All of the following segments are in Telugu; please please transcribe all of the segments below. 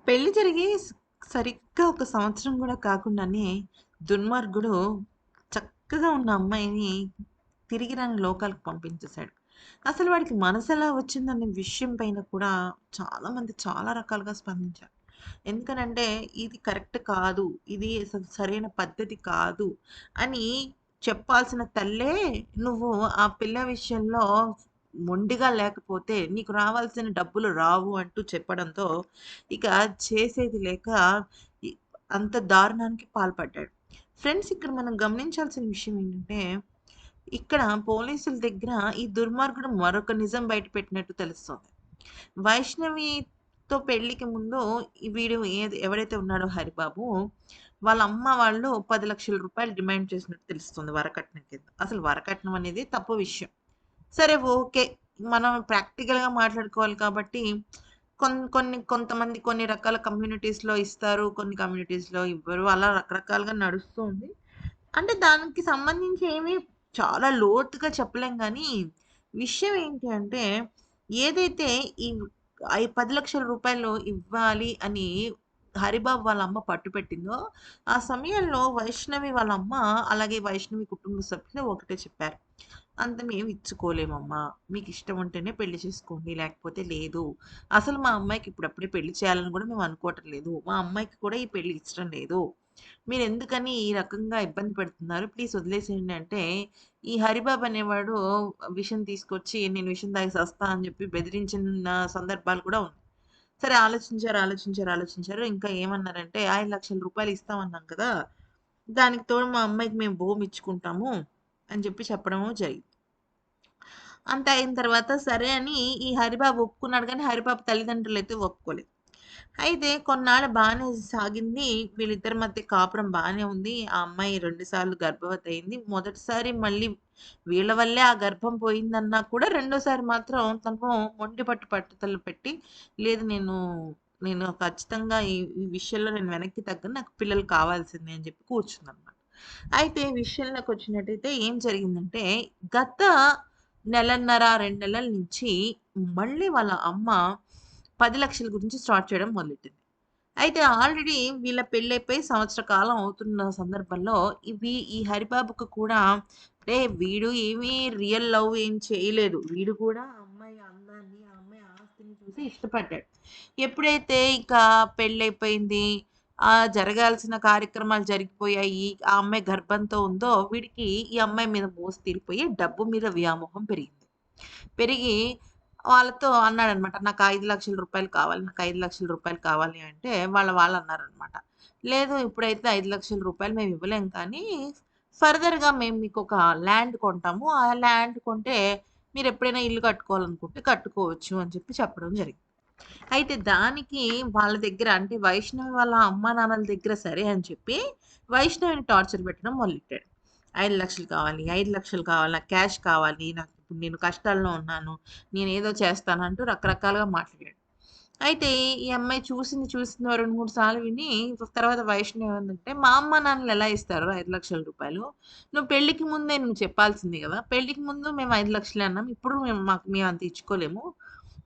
పెళ్లి జరిగి సరిగ్గా ఒక సంవత్సరం గూడా కాకుండానే దుర్మార్గుడు చక్కగా ఉన్న అమ్మాయిని తిరిగి రాని లోకాలకు పంపించేసాడు. అసలు వాడికి మనసెలా వచ్చిందనే విషయం పైన కూడా చాలామంది చాలా రకాలుగా స్పందించారు. ఎందుకనంటే ఇది కరెక్ట్ కాదు. ఇది అసలు సరైన పద్ధతి కాదు అని చెప్పాల్సిన తల్లే నువ్వు ఆ పిల్ల విషయంలో మొండిగా లేకపోతే నీకు రావాల్సిన డబ్బులు రావు అంటూ చెప్పడంతో ఇక చేసేది లేక ఇ అంత దారుణానికి పాల్పడ్డాడు. ఫ్రెండ్స్ ఇక్కడ మనం గమనించాల్సిన విషయం ఏంటంటే, ఇక్కడ పోలీసుల దగ్గర ఈ దుర్మార్గుడు మరొక నిజం బయటపెట్టినట్టు తెలుస్తోంది. వైష్ణవితో పెళ్ళికి ముందు ఈ వీడు ఎవరైతే ఉన్నాడో హరిబాబు, వాళ్ళ అమ్మ వాళ్ళు రూ. 10,00,000 డిమాండ్ చేసినట్టు తెలుస్తుంది వరకట్నం కింద. అసలు వరకట్నం అనేది తప్పు విషయం. సరే ఓకే. మనం ప్రాక్టికల్‌గా మాట్లాడుకోవాలి కాబట్టి కొంతమంది కొన్ని రకాల కమ్యూనిటీస్‌లో ఇస్తారు. కొన్ని కమ్యూనిటీస్‌లో ఇవ్వరు. అలా రకరకాలుగా నడుస్తూ ఉంది. అంటే దానికి సంబంధించి ఏమి చాలా లోతుగా చెప్పలేం గానీ, విషయం ఏంటి అంటే ఏదైతే ఈ ఈ రూ. 10,00,000 ఇవ్వాలి అని హరిబాబు వాళ్ళ అమ్మ పట్టుపెట్టిందో, ఆ సమయంలో వైష్ణవి వాళ్ళ అమ్మ, అలాగే వైష్ణవి కుటుంబ సభ్యులు ఒకటే చెప్పారు. అంత మేము ఇచ్చుకోలేమమ్మా. మీకిష్టం ఉంటేనే పెళ్లి చేసుకోండి. లేకపోతే లేదు. అసలు మా అమ్మాయికి ఇప్పుడప్పుడే పెళ్లి చేయాలని కూడా మేము అనుకోవటం లేదు. మా అమ్మాయికి కూడా ఈ పెళ్లి ఇష్టం లేదు. మీరెందుకని ఈ రకంగా ఇబ్బంది పెడుతున్నారు? ప్లీజ్ వదిలేసేయండి అంటే, ఈ హరిబాబు అనేవాడు విషం తీసుకొచ్చి నేను విషం తాగి సస్తా అని చెప్పి బెదిరించిన సందర్భాలు కూడా ఉన్నాయి. సరే ఆలోచించారు. ఇంకా ఏమన్నారంటే, రూ. 5,00,000 ఇస్తామన్నాం కదా! దానికి తోడు మా అమ్మాయికి మేము భూమి ఇచ్చుకుంటాము అని చెప్పి చెప్పడము జరిగింది. అంత అయిన తర్వాత సరే అని ఈ హరిబాబు ఒప్పుకున్నాడు గానీ, హరిబాబు తల్లిదండ్రులైతే ఒప్పుకోలేదు. అయితే కొన్నాళ్ళు బానే సాగింది. వీళ్ళిద్దరి మధ్య కాపురం బానే ఉంది. ఆ అమ్మాయి 2 సార్లు గర్భవతి అయింది. మొదటిసారి మళ్ళీ వీళ్ళ వల్లే ఆ గర్భం పోయిందన్నా కూడా రెండోసారి మాత్రం తను పట్టుదల పెట్టి లేదు నేను ఖచ్చితంగా ఈ విషయంలో నేను వెనక్కి తగ్గను. నాకు పిల్లలు కావాల్సిందే అని చెప్పి కూర్చుందనమాట. అయితే విషయంలోకొచ్చినట్టయితే ఏం జరిగిందంటే గత నెలన్నర, 2 నెలల నుంచి మళ్ళీ వాళ్ళ అమ్మ 10,00,000 గురించి స్టార్ట్ చేయడం మొదలెట్టింది. అయితే ఆల్రెడీ వీళ్ళ పెళ్ళైపోయి సంవత్సర కాలం అవుతున్న సందర్భంలో ఈ హరిబాబుకు కూడా అంటే వీడు ఏమి రియల్ లవ్ ఏం చేయలేదు. వీడు కూడా ఆ అమ్మాయి అందాన్ని, ఆ అమ్మాయి ఆస్తిని చూసి ఇష్టపడ్డాడు. ఎప్పుడైతే ఇక పెళ్ళైపోయింది, జరగాల్సిన కార్యక్రమాలు జరిగిపోయాయి, ఆ అమ్మాయి గర్భంతో ఉందో వీడికి ఈ అమ్మాయి మీద మోజు తీరిపోయి డబ్బు మీద వ్యామోహం పెరిగింది. పెరిగి వాళ్ళతో అన్నాడనమాట. నాకు రూ. 5,00,000 కావాలి. నాకు రూ. 5,00,000 కావాలి అంటే వాళ్ళన్నారనమాట. లేదు ఇప్పుడైతే రూ. 5,00,000 మేము ఇవ్వలేం కానీ ఫర్దర్‌గా మేము మీకొక ల్యాండ్ కొంటాము. ఆ ల్యాండ్ కొంటే మీరెప్పుడైనా ఇల్లు కట్టుకోవాలనుకుంటే కట్టుకోవచ్చు అని చెప్పి చెప్పడం జరిగింది. అయితే దానికి వాళ్ళ దగ్గర అంటే వైష్ణవి వాళ్ళ అమ్మానాన్నల దగ్గర సరే అని చెప్పి వైష్ణవిని టార్చర్ పెట్టడం మొదలెట్టాడు. 5,00,000 కావాలి, 5,00,000 కావాలి, నాకు క్యాష్ కావాలి, నాకు ఇప్పుడు నేను కష్టాల్లో ఉన్నాను, నేనేదో చేస్తానంటూ రకరకాలుగా మాట్లాడాడు. అయితే ఈ అమ్మాయి చూసింది ఓ 2, 3 సార్లు విని తర్వాత వైష్ణవి ఏమందంటే, "మా అమ్మ నాన్నలు ఎలా ఇస్తారు రూ. 5,00,000? నువ్వు పెళ్ళికి ముందే నువ్వు చెప్పాల్సింది గదా! పెళ్ళికి ముందు మేము 5,00,000 అన్నాం. ఇప్పుడు మేమంత ఇచ్చుకోలేము.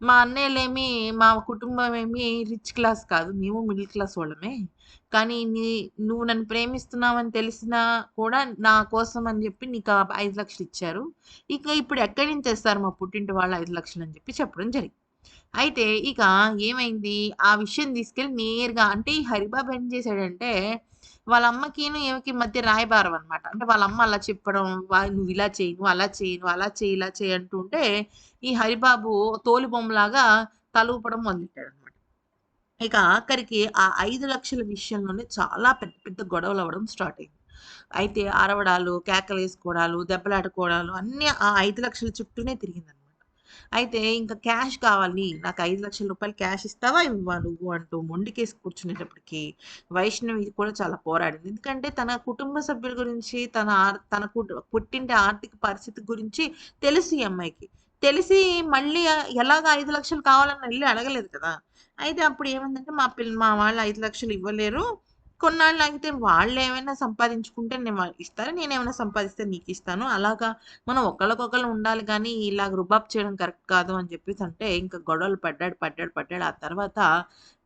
మా అన్నయ్యలేమి మా కుటుంబం ఏమి రిచ్ క్లాస్ కాదు. మేము మిడిల్ క్లాస్ వాళ్ళమే. కానీ నువ్వు నన్ను ప్రేమిస్తున్నావని తెలిసినా కూడా నా కోసం అని జెప్పి నీకా 5,00,000 ఇచ్చారు. ఇక ఇప్పుడు ఎక్కడి నుంచి తెస్తారు మా పుట్టింటి వాళ్ళు 5,00,000 అని చెప్పి చెప్పడం జరిగింది. అయితే ఇక ఏమైంది? ఆ విషయం తీసుకెళ్ళి నేరుగా అంటే ఈ హరిబాబు ఏం చేశాడంటే, వాళ్ళ అమ్మకిను, ఈమెకి మధ్య రాయబారం అనమాట. అంటే వాళ్ళ అమ్మ అలా చెప్పడం, "నువ్వు ఇలా చెయ్యి, నువ్వు అలా చెయ్యి, నువ్వు అలా చెయ్యి, ఇలా చెయ్యి" అంటుంటే, ఈ హరిబాబు తోలుబొమ్మలాగా తల ఊపడం మొదలెట్టాడనమాట. ఇక ఆఖరికి ఆ 5,00,000 విషయంలోనే చాలా పెద్ద పెద్ద గొడవలవ్వడం స్టార్ట్ అయింది. అయితే అరవడాలు, కేకలేసుకోవడాలు, దెబ్బలాడుకోవడాలు అన్నీ ఆ 5,00,000 చుట్టూనే తిరిగిందనమాట. అయితే ఇంక క్యాష్ కావాలి. నాకు రూ. 5,00,000 క్యాష్ ఇస్తావా? ఇవ్వా నువ్వు? అంటూ మొండికేసి కూర్చునేటప్పటికి వైష్ణవి కూడా చాలా పోరాడింది. ఎందుకంటే తన కుటుంబ సభ్యుల గురించి, తన పుట్టింటి ఆర్థిక పరిస్థితి గురించి తెలుసు ఈ అమ్మాయికి. తెలిసి మళ్ళీ ఎలాగ 5,00,000 కావాలని ఎళ్లి అడగలేదు కదా! అయితే అప్పుడు ఏమైందంటే మా వాళ్ళు 5,00,000 ఇవ్వలేరు. కొన్నాళ్ళు ఆగితే వాళ్ళేమైనా సంపాదించుకుంటే ఇస్తారు. నేనేమైనా సంపాదిస్తే నీకిస్తాను. అలాగా మనం ఒకళ్ళకొకళ్ళు ఉండాలి గానీ, ఇలాగ రుబాబ్ చేయడం కరెక్ట్ కాదు అని చెప్పేసంటే, ఇంక గొడవలు పడ్డాడు, పడ్డాడు, పడ్డాడు. ఆ తర్వాత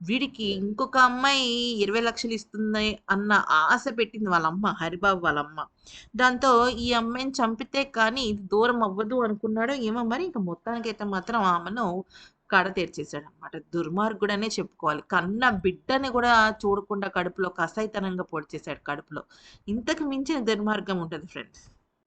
వీడికి ఇంకొక అమ్మాయి 20,00,000 ఇస్తుంది అన్న ఆశ పెట్టింది వాళ్ళమ్మ. హరిబాబు వాళ్ళమ్మ. దాంతో ఈ అమ్మాయిని చంపితే కానీ ఇది దూరం అవ్వదు అనుకున్నాడో ఏమో మరి. ఇంక మొత్తానికైతే మాత్రం ఆమెను కడ తెర్చేసాడనమాట. దుర్మార్గుడనే చెప్పుకోవాలి. కన్న బిడ్డని గూడా చూడకుండా కడుపులో కసాయితనంగా పొడిచేసాడు కడుపులో. ఇంతకు మించిన దుర్మార్గం ఉంటది ఫ్రెండ్స్.